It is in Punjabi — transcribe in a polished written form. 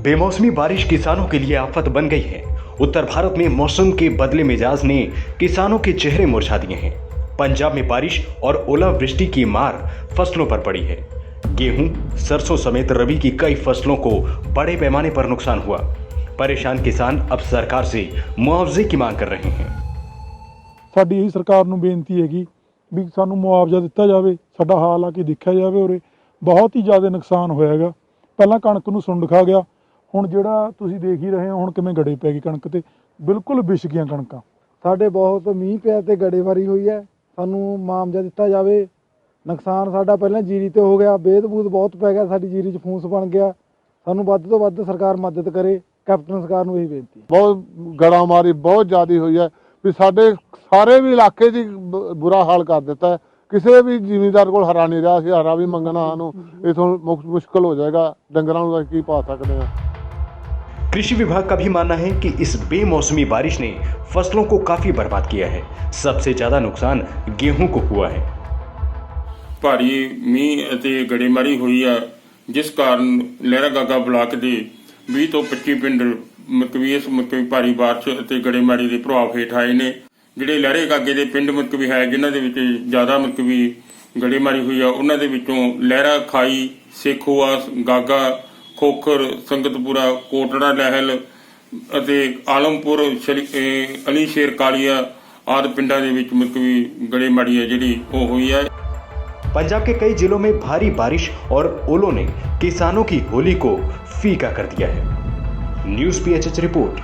बेमौसमी बारिश किसानों के लिए आफत बन गई है। उत्तर भारत में मौसम के बदले मिजाज ने किसानों के चेहरे मुरझा दिए हैं। पंजाब में बारिश और ओलावृष्टि की मार फसलों पर पड़ी है। गेहूं, सरसों समेत रबी की कई फसलों को बड़े पैमाने पर नुकसान हुआ। परेशान किसान अब सरकार से मुआवजे की मांग कर रहे हैं। ਸਾਡੀ ਇਹ ਸਰਕਾਰ ਨੂੰ ਬੇਨਤੀ ਹੈਗੀ ਵੀ ਸਾਨੂੰ ਮੁਆਵਜ਼ਾ ਦਿੱਤਾ ਜਾਵੇ। ਸਾਡਾ ਹਾਲ ਆ ਕੇ ਦੇਖਿਆ ਜਾਵੇ। ਉਰੇ ਬਹੁਤ ਹੀ ਜ਼ਿਆਦਾ ਨੁਕਸਾਨ ਹੋਇਆ ਹੈਗਾ। ਪਹਿਲਾਂ ਕਣਕ ਨੂੰ ਸੁੰਡ ਖਾ ਗਿਆ, ਹੁਣ ਜਿਹੜਾ ਤੁਸੀਂ ਦੇਖ ਹੀ ਰਹੇ ਹੋ ਹੁਣ ਕਿਵੇਂ ਗੜੇ ਪੈ ਗਈ ਕਣਕ ਤੇ, ਬਿਲਕੁਲ ਵਿਛ ਗਈਆਂ ਕਣਕਾਂ। ਸਾਡੇ ਬਹੁਤ ਮੀਂਹ ਪਿਆ ਤੇ ਗੜੇਵਾਰੀ ਹੋਈ ਹੈ, ਸਾਨੂੰ ਮੁਆਵਜ਼ਾ ਦਿੱਤਾ ਜਾਵੇ। ਨੁਕਸਾਨ ਸਾਡਾ ਪਹਿਲਾਂ ਜੀਰੀ ਤੇ ਹੋ ਗਿਆ, ਬੇਦ-ਬੂਦ ਬਹੁਤ ਪੈ ਗਿਆ, ਸਾਡੀ ਜੀਰੀ 'ਚ ਫੂਸ ਬਣ ਗਿਆ। ਸਾਨੂੰ ਵੱਧ ਤੋਂ ਵੱਧ ਸਰਕਾਰ ਮਦਦ ਕਰੇ। ਕੈਪਟਨ ਸਰਕਾਰ ਨੂੰ ਇਹੀ ਬੇਨਤੀ ਹੈ। ਬਹੁਤ ਗੜਾਮਾਰੀ ਬਹੁਤ ਜ਼ਿਆਦਾ ਹੋਈ ਹੈ ਵੀ ਸਾਡੇ ਸਾਰੇ ਵੀ ਇਲਾਕੇ 'ਚ ਬੁਰਾ ਹਾਲ ਕਰ ਦਿੱਤਾ ਹੈ। ਕਿਸੇ ਵੀ ਜ਼ਿਮੀਂਦਾਰ ਕੋਲ ਹਰਾ नहीं रहा, ਅਸੀਂ ਹਰਾ ਵੀ ਮੰਗਣਾ ਸਾਨੂੰ ਇਥੋਂ ਮੁਸ਼ਕਲ ਹੋ ਜਾਏਗਾ। ਡੰਗਰਾਂ ਨੂੰ ਕੀ ਪਾ ਸਕਦੇ ਹਾਂ। कृषि विभाग का भी मानना है कि इस बेमौसमी बारिश ने फसलों को काफी बर्बाद किया है। सबसे ज्यादा नुकसान गेहूं को हुआ है। ਭਾਰੀ ਮੀਂਹ ਅਤੇ ਗੜੇਮਾਰੀ ਹੋਈ ਆ, ਜਿਸ ਕਾਰਨ ਲਹਿਰਾ ਗਾਗਾ ਬਲਾਕ ਦੇ 20 ਤੋਂ 25 ਪਿੰਡ ਇਸ ਭਾਰੀ ਬਾਰਿਸ਼ ਅਤੇ ਗੜੇਮਾਰੀ ਦੇ ਪ੍ਰਭਾਵ ਹੇਠ ਆਏ ਨੇ। ਜਿਹੜੇ ਲਹਿਰੇ ਗਾਗੇ ਦੇ ਪਿੰਡ ਹੈ ਜਿਨ੍ਹਾਂ ਦੇ ਵਿੱਚ ਜ਼ਿਆਦਾ ਗੜੇਮਾਰੀ ਹੋਈ ਆ, ਉਹਨਾਂ ਦੇ ਵਿੱਚੋਂ ਲਹਿਰਾ, ਖਾਈ, ਸੇਖੋਆ, ਗਾਗਾ, ਖੋਖਰ, ਸੰਗਤਪੁਰਾ, ਕੋਟੜਾ ਲਹਿਲ ਅਤੇ ਆਲਮਪੁਰ, ਅਲੀ ਸ਼ੇਰ ਕਾਲੀਆ ਆਦਿ ਪਿੰਡਾਂ ਦੇ ਵਿੱਚ ਗੜੇਮਾਰੀ ਹੈ ਜਿਹੜੀ ਉਹ ਹੋਈ ਹੈ। पंजाब के कई जिलों में भारी बारिश और ओलों ने किसानों की होली को फीका कर दिया है। News PHH report.